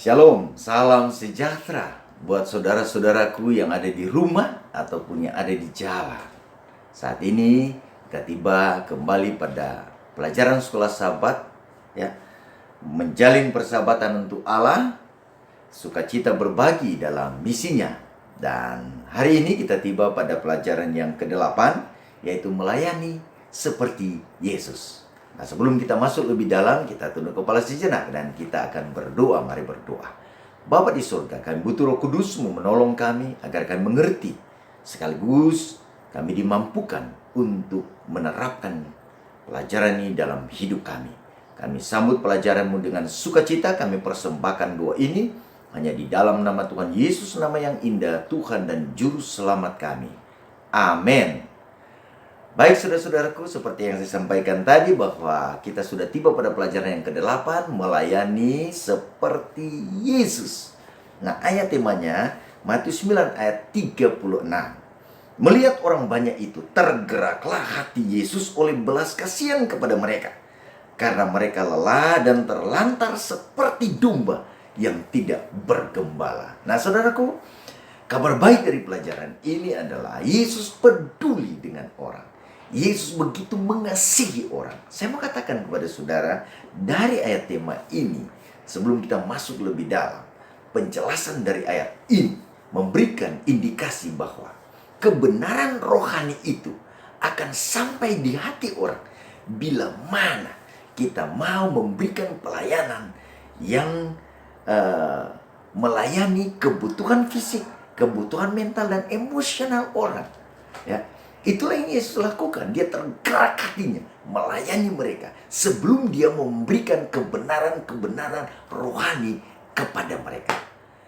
Shalom, salam sejahtera buat saudara-saudaraku yang ada di rumah ataupun yang ada di jalan. Saat ini kita tiba kembali pada pelajaran sekolah sahabat, ya, menjalin persahabatan untuk Allah, sukacita berbagi dalam misinya. Dan hari ini kita tiba pada pelajaran yang ke-8, yaitu melayani seperti Yesus. Nah, sebelum kita masuk lebih dalam, kita tunduk kepala sejenak dan kita akan berdoa. Mari berdoa. Bapa di surga, kami butuh Roh Kudus-Mu menolong kami agar kami mengerti, sekaligus kami dimampukan untuk menerapkan pelajaran ini dalam hidup kami. Kami sambut pelajaran-Mu dengan sukacita. Kami persembahkan doa ini hanya di dalam nama Tuhan Yesus, nama yang indah, Tuhan dan Juru Selamat kami. Amin. Baik saudara-saudaraku, seperti yang saya sampaikan tadi bahwa kita sudah tiba pada pelajaran yang ke-8, melayani seperti Yesus. Nah, ayat temanya Matius 9 ayat 36. Melihat orang banyak itu, tergeraklah hati Yesus oleh belas kasihan kepada mereka, karena mereka lelah dan terlantar seperti domba yang tidak bergembala. Nah, saudaraku, kabar baik dari pelajaran ini adalah Yesus peduli dengan orang. Yesus begitu mengasihi orang. Saya mau katakan kepada saudara, dari ayat tema ini, sebelum kita masuk lebih dalam, penjelasan dari ayat ini memberikan indikasi bahwa kebenaran rohani itu akan sampai di hati orang bila mana kita mau memberikan pelayanan yang melayani kebutuhan fisik, kebutuhan mental dan emosional orang. Ya, itulah yang Yesus lakukan. Dia tergerak hatinya melayani mereka sebelum dia memberikan kebenaran-kebenaran rohani kepada mereka.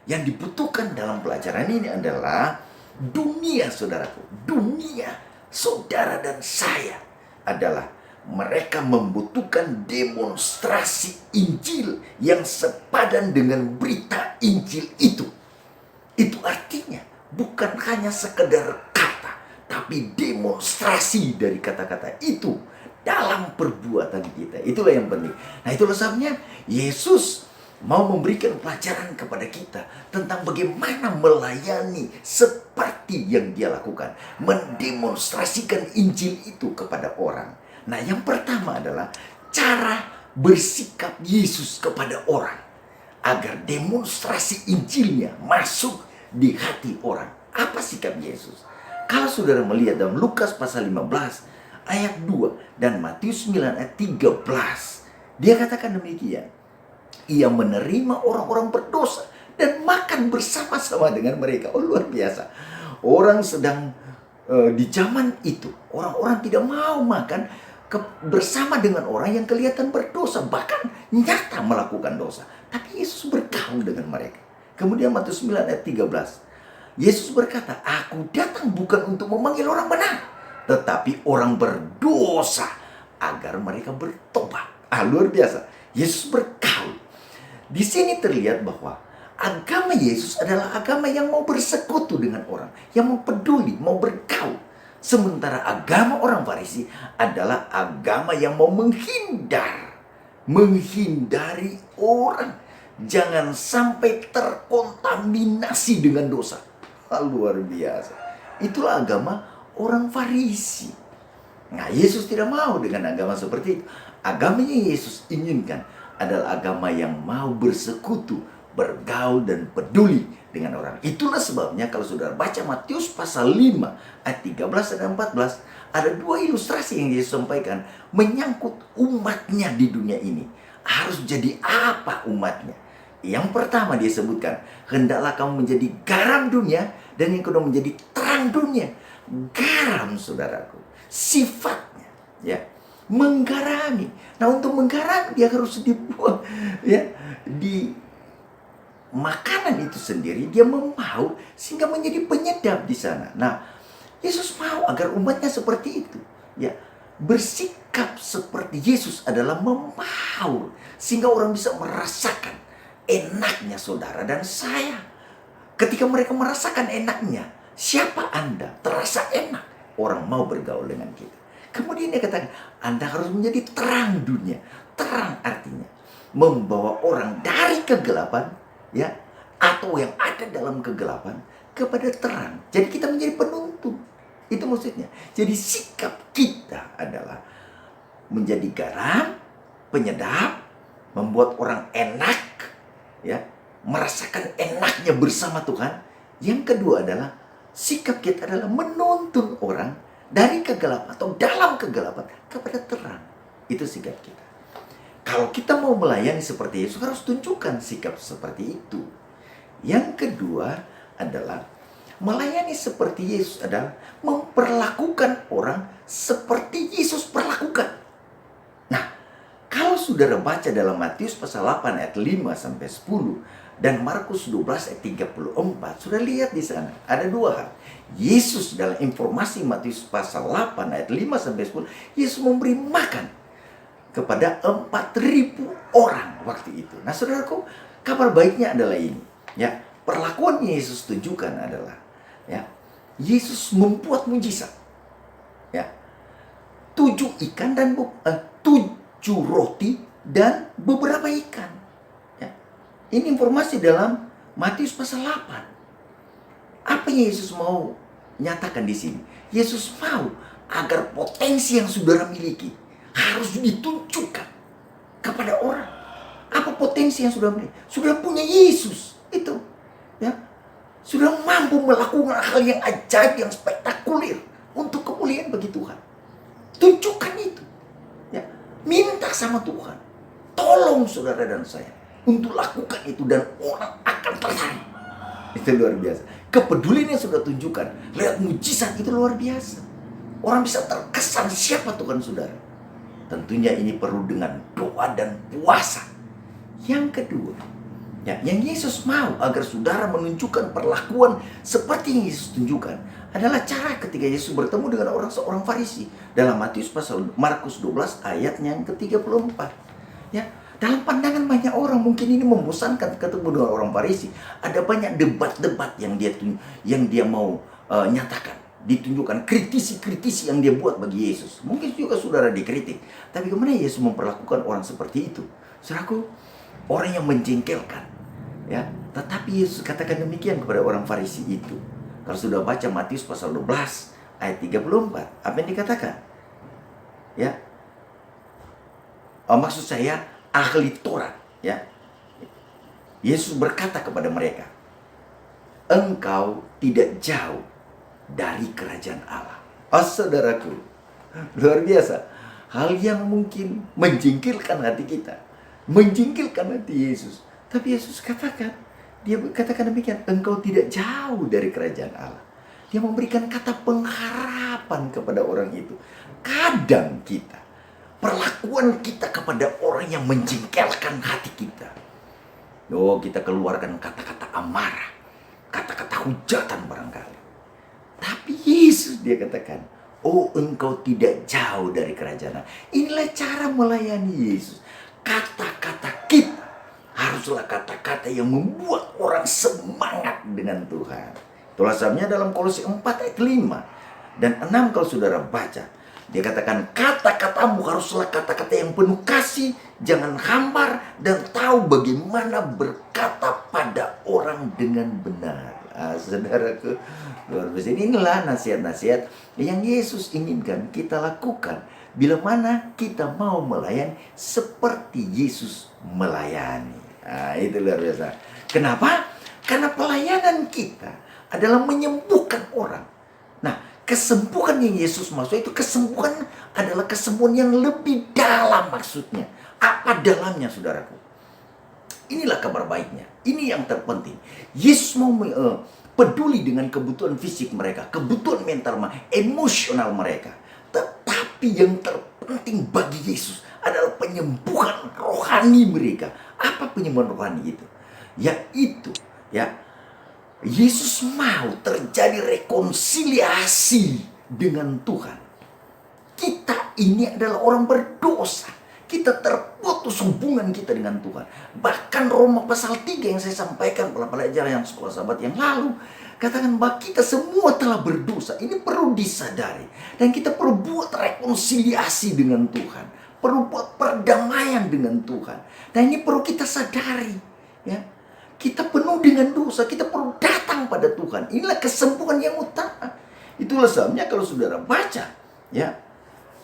Yang dibutuhkan dalam pelajaran ini adalah dunia, saudaraku. Dunia, saudara dan saya adalah mereka membutuhkan demonstrasi Injil yang sepadan dengan berita Injil itu. Itu artinya bukan hanya sekedar kata, tapi demonstrasi dari kata-kata itu dalam perbuatan kita. Itulah yang penting. Nah, itulah sebabnya Yesus mau memberikan pelajaran kepada kita tentang bagaimana melayani seperti yang dia lakukan. Mendemonstrasikan Injil itu kepada orang. Nah, yang pertama adalah cara bersikap Yesus kepada orang agar demonstrasi Injilnya masuk di hati orang. Apa sikap Yesus? Kalau saudara melihat dalam Lukas pasal 15 ayat 2 dan Matius 9 ayat 13, dia katakan demikian. Ia menerima orang-orang berdosa dan makan bersama-sama dengan mereka. Oh, luar biasa. Orang sedang di zaman itu, orang-orang tidak mau makan bersama dengan orang yang kelihatan berdosa, bahkan nyata melakukan dosa. Tapi Yesus bergaul dengan mereka. Kemudian Matius 9 ayat 13. Yesus berkata, aku datang bukan untuk memanggil orang benar, tetapi orang berdosa agar mereka bertobat. Luar biasa. Yesus bergaul. Di sini terlihat bahwa agama Yesus adalah agama yang mau bersekutu dengan orang, yang mau peduli, mau bergaul. Sementara agama orang Farisi adalah agama yang mau menghindari orang. Jangan sampai terkontaminasi dengan dosa. Luar biasa. Itulah agama orang Farisi. Nah, Yesus tidak mau dengan agama seperti itu. Agama yang Yesus inginkan adalah agama yang mau bersekutu, bergaul dan peduli dengan orang. Itulah sebabnya kalau saudara baca Matius pasal 5 ayat 13 dan 14, ada dua ilustrasi yang Yesus sampaikan menyangkut umatnya di dunia ini. Harus jadi apa umatnya? Yang pertama dia sebutkan, hendaklah kamu menjadi garam dunia, dan yang kedua menjadi terang dunia. Garam, saudaraku, sifatnya ya menggarami. Nah, untuk menggarami dia harus dibuang ya di makanan itu sendiri, dia mau sehingga menjadi penyedap di sana. Nah, Yesus mau agar umatnya seperti itu. Ya, bersikap seperti Yesus adalah memaur sehingga orang bisa merasakan enaknya saudara dan saya. Ketika mereka merasakan enaknya, siapa Anda? Terasa enak, orang mau bergaul dengan kita. Kemudian dia katakan, Anda harus menjadi terang dunia. Terang artinya membawa orang dari kegelapan ya, atau yang ada dalam kegelapan kepada terang. Jadi kita menjadi penuntun. Itu maksudnya. Jadi sikap kita adalah menjadi garam, penyedap, membuat orang enak, ya, merasakan enaknya bersama Tuhan. Yang kedua adalah sikap kita adalah menuntun orang dari kegelapan atau dalam kegelapan kepada terang. Itu sikap kita. Kalau kita mau melayani seperti Yesus, harus tunjukkan sikap seperti itu. Yang kedua adalah melayani seperti Yesus adalah memperlakukan orang seperti Yesus perlakukan. Nah, kalau saudara baca dalam Matius pasal 8 ayat 5 sampai 10 dan Markus 12 ayat 34, sudah lihat di sana ada dua hal. Yesus dalam informasi Matius pasal 8 ayat 5 sampai 10, Yesus memberi makan kepada 4.000 orang waktu itu. Nah, saudaraku, kabar baiknya adalah ini, ya. Perlakuan yang Yesus tunjukkan adalah, ya, Yesus membuat mujizat, ya, 7 ikan dan 7 roti dan beberapa ikan, ya. Ini informasi dalam Matius pasal 8. Apa yang Yesus mau nyatakan di sini? Yesus mau agar potensi yang saudara miliki harus ditunjukkan kepada orang. Apa potensi yang sudah miliki? Sudah punya Yesus itu, ya, sudah mampu melakukan hal yang ajaib, yang spektakuler untuk kemuliaan bagi Tuhan. Tunjukkan itu, ya. Minta sama Tuhan, tolong saudara dan saya untuk lakukan itu, dan orang akan tertarik. Itu luar biasa. Kepedulian yang sudah tunjukkan lewat mujizat itu luar biasa. Orang bisa terkesan siapa Tuhan saudara. Tentunya ini perlu dengan doa dan puasa. Yang kedua, ya, yang Yesus mau agar saudara menunjukkan perlakuan seperti yang Yesus tunjukkan adalah cara ketika Yesus bertemu dengan seorang Farisi dalam Matius pasal Markus 12 ayat yang ke-34. Ya, dalam pandangan banyak orang mungkin ini membosankan ketemu dengan orang Farisi. Ada banyak debat-debat yang dia mau nyatakan, ditunjukkan kritisi-kritisi yang dia buat bagi Yesus. Mungkin juga saudara dikritik, tapi kemana Yesus memperlakukan orang seperti itu? Saudaraku, orang yang menjengkelkan, ya. Tetapi Yesus katakan demikian kepada orang Farisi itu. Kalau sudah baca Matius pasal 12 ayat 34, apa yang dikatakan? Ya. Maksud saya ahli Taurat, ya. Yesus berkata kepada mereka, engkau tidak jauh dari kerajaan Allah. Oh, saudaraku, luar biasa. Hal yang mungkin menjengkelkan hati kita, menjengkelkan hati Yesus. Tapi Yesus katakan, dia katakan demikian, engkau tidak jauh dari kerajaan Allah. Dia memberikan kata pengharapan kepada orang itu. Kadang kita, perlakuan kita kepada orang yang menjengkelkan hati kita, oh, kita keluarkan kata-kata amarah, kata-kata hujatan barangkali. Tapi Yesus dia katakan, oh, engkau tidak jauh dari kerajaan Allah. Inilah cara melayani Yesus. Kata-kata kita haruslah kata-kata yang membuat orang semangat dengan Tuhan. Itulah sebabnya dalam Kolose 4 ayat 5 dan 6 kalau saudara baca, dia katakan kata-katamu haruslah kata-kata yang penuh kasih, jangan hambar, dan tahu bagaimana berkata pada orang dengan benar. Saudaraku, luar biasa. Inilah nasihat-nasihat yang Yesus inginkan kita lakukan bila mana kita mau melayani seperti Yesus melayani. Itu luar biasa. Kenapa? Karena pelayanan kita adalah menyembuhkan orang. Nah, kesembuhan yang Yesus maksud itu kesembuhan adalah kesembuhan yang lebih dalam maksudnya. Apa dalamnya, saudaraku? Inilah kabar baiknya. Ini yang terpenting. Yesus mau peduli dengan kebutuhan fisik mereka, kebutuhan mental, emosional mereka. Tetapi yang terpenting bagi Yesus adalah penyembuhan rohani mereka. Apa penyembuhan rohani itu? Yaitu, ya, Yesus mau terjadi rekonsiliasi dengan Tuhan. Kita ini adalah orang berdosa. Kita terputus hubungan kita dengan Tuhan. Bahkan Roma pasal 3 yang saya sampaikan pada pelajaran yang sekolah sahabat yang lalu, katakan bahwa kita semua telah berdosa. Ini perlu disadari. Dan kita perlu buat rekonsiliasi dengan Tuhan. Perlu buat perdamaian dengan Tuhan. Dan ini perlu kita sadari, ya. Kita penuh dengan dosa, kita perlu datang pada Tuhan. Inilah kesembuhan yang utama. Itulah sebabnya kalau saudara baca, ya,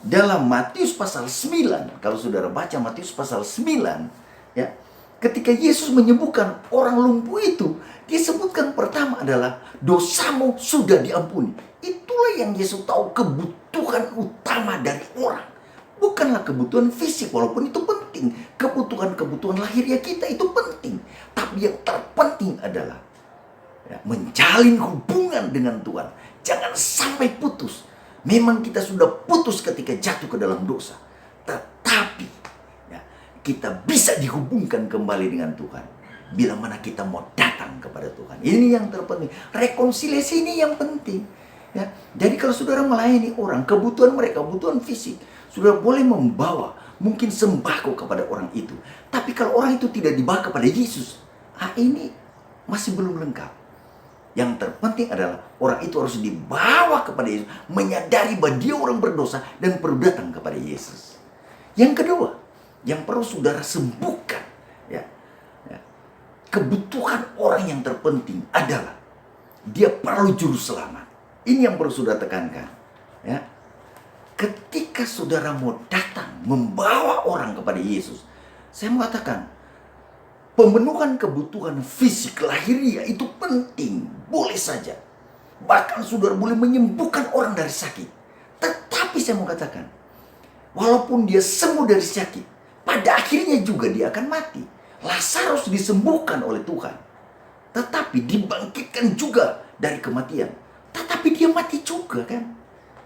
dalam Matius pasal 9, kalau saudara baca Matius pasal 9, ya, ketika Yesus menyembuhkan orang lumpuh itu, dia sebutkan pertama adalah dosamu sudah diampuni. Itulah yang Yesus tahu kebutuhan utama dari orang. Bukanlah kebutuhan fisik, walaupun itu penting. Kebutuhan lahiriah kita itu penting. Tapi yang terpenting adalah, ya, menjalin hubungan dengan Tuhan. Jangan sampai putus. Memang kita sudah putus ketika jatuh ke dalam dosa. Tetapi, ya, kita bisa dihubungkan kembali dengan Tuhan bila mana kita mau datang kepada Tuhan. Ini yang terpenting. Rekonsiliasi ini yang penting. Ya, jadi kalau saudara melayani orang, kebutuhan mereka, kebutuhan fisik, saudara boleh membawa mungkin sembako kepada orang itu. Tapi kalau orang itu tidak dibawa kepada Yesus, ini masih belum lengkap. Yang terpenting adalah orang itu harus dibawa kepada Yesus, menyadari bahwa dia orang berdosa dan perlu datang kepada Yesus. Yang kedua, yang perlu saudara sembuhkan, ya, kebutuhan orang yang terpenting adalah dia perlu juru selamat. Ini yang perlu saudara tekankan, ya. Ketika saudara mau datang membawa orang kepada Yesus, saya mengatakan pemenuhan kebutuhan fisik lahiriah itu penting, boleh saja. Bahkan saudara boleh menyembuhkan orang dari sakit. Tetapi saya mau katakan, walaupun dia sembuh dari sakit, pada akhirnya juga dia akan mati. Lazarus disembuhkan oleh Tuhan, tetapi dibangkitkan juga dari kematian. Tetapi dia mati juga, kan?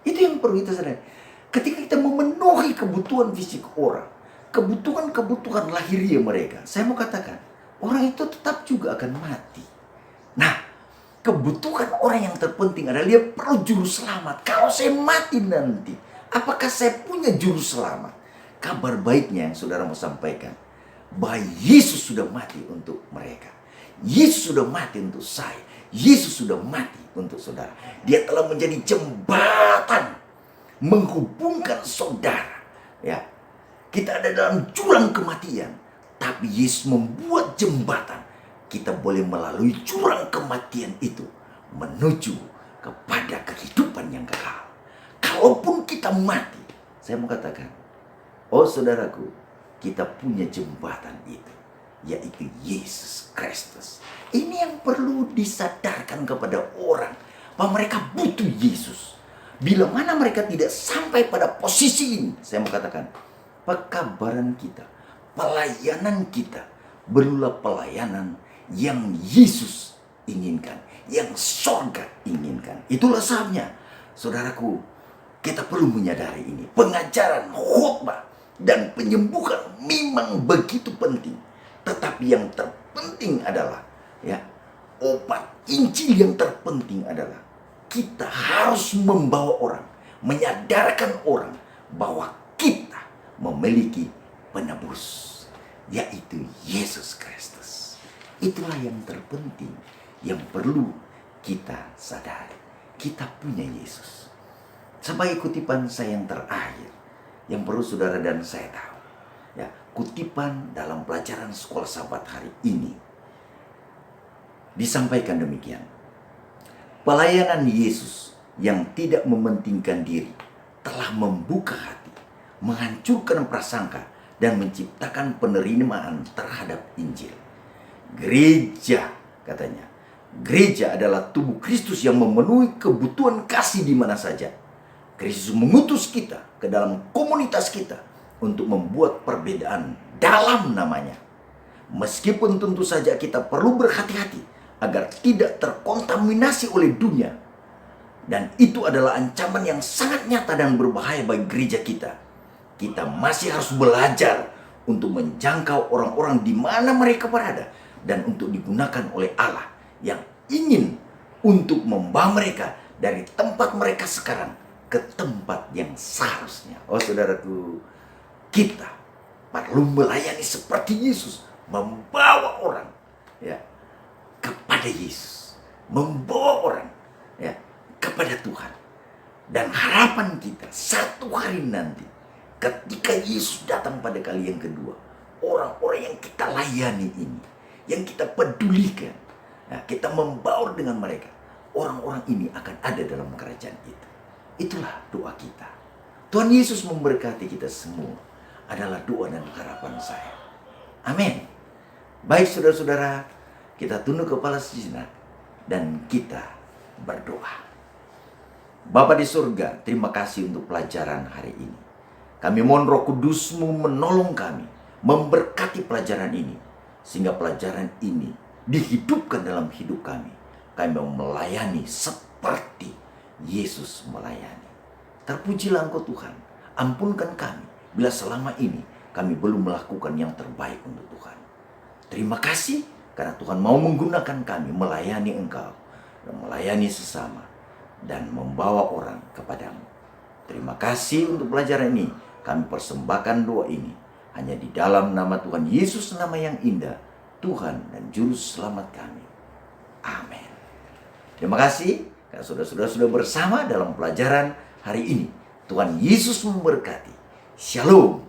Itu yang perlu kita sadari. Ketika kita memenuhi kebutuhan fisik orang, kebutuhan lahiriah mereka, saya mau katakan, orang itu tetap juga akan mati. Nah, kebutuhan orang yang terpenting adalah dia perlu juru selamat. Kalau saya mati nanti, apakah saya punya juru selamat? Kabar baiknya yang saudara mau sampaikan, bahwa Yesus sudah mati untuk mereka. Yesus sudah mati untuk saya. Yesus sudah mati untuk saudara. Dia telah menjadi jembatan menghubungkan saudara. Ya, kita ada dalam jurang kematian, tapi Yesus membuat jembatan. Kita boleh melalui jurang kematian itu menuju kepada kehidupan yang kekal. Kalaupun kita mati, saya mau katakan, oh saudaraku, kita punya jembatan itu, yaitu Yesus Kristus. Ini yang perlu disadarkan kepada orang, bahwa mereka butuh Yesus. Bila mana mereka tidak sampai pada posisi ini, saya mau katakan, pekabaran kita, pelayanan kita, berulah pelayanan yang Yesus inginkan, yang surga inginkan. Itulah saatnya, saudaraku, kita perlu menyadari ini. Pengajaran, khotbah, dan penyembuhan memang begitu penting. Tetapi yang terpenting adalah, ya, obat Injil yang terpenting adalah kita harus membawa orang, menyadarkan orang bahwa kita memiliki penebus, yaitu Yesus Kristus. Itulah yang terpenting, yang perlu kita sadari. Kita punya Yesus. Sebagai kutipan saya yang terakhir, yang perlu saudara dan saya tahu, ya, kutipan dalam pelajaran sekolah Sabat hari ini disampaikan demikian. Pelayanan Yesus yang tidak mementingkan diri telah membuka hati, menghancurkan prasangka, dan menciptakan penerimaan terhadap Injil. Gereja, katanya, gereja adalah tubuh Kristus yang memenuhi kebutuhan kasih di mana saja. Kristus mengutus kita ke dalam komunitas kita untuk membuat perbedaan dalam namanya. Meskipun tentu saja kita perlu berhati-hati agar tidak terkontaminasi oleh dunia. Dan itu adalah ancaman yang sangat nyata dan berbahaya bagi gereja kita. Kita masih harus belajar untuk menjangkau orang-orang di mana mereka berada, dan untuk digunakan oleh Allah yang ingin untuk membawa mereka dari tempat mereka sekarang ke tempat yang seharusnya. Oh saudaraku, kita perlu melayani seperti Yesus, membawa orang, ya, kepada Yesus, membawa orang, ya, kepada Tuhan. Dan harapan kita satu hari nanti, ketika Yesus datang pada kali yang kedua, orang-orang yang kita layani ini, yang kita pedulikan, nah, kita membaur dengan mereka, orang-orang ini akan ada dalam kerajaan itu. Itulah doa kita. Tuhan Yesus memberkati kita semua. Adalah doa dan harapan saya. Amin. Baik saudara-saudara, kita tunduk kepala sejenak dan kita berdoa. Bapa di surga, terima kasih untuk pelajaran hari ini. Kami mohon Roh Kudus-Mu menolong kami, memberkati pelajaran ini, sehingga pelajaran ini dihidupkan dalam hidup kami. Kami mau melayani seperti Yesus melayani. Terpujilah Engkau Tuhan, ampunkan kami bila selama ini kami belum melakukan yang terbaik untuk Tuhan. Terima kasih karena Tuhan mau menggunakan kami melayani Engkau, dan melayani sesama, dan membawa orang kepadamu. Terima kasih untuk pelajaran ini. Kami persembahkan doa ini hanya di dalam nama Tuhan Yesus, nama yang indah, Tuhan dan Juru Selamat kami. Amin. Terima kasih karena saudara-saudara sudah bersama dalam pelajaran hari ini. Tuhan Yesus memberkati. Shalom.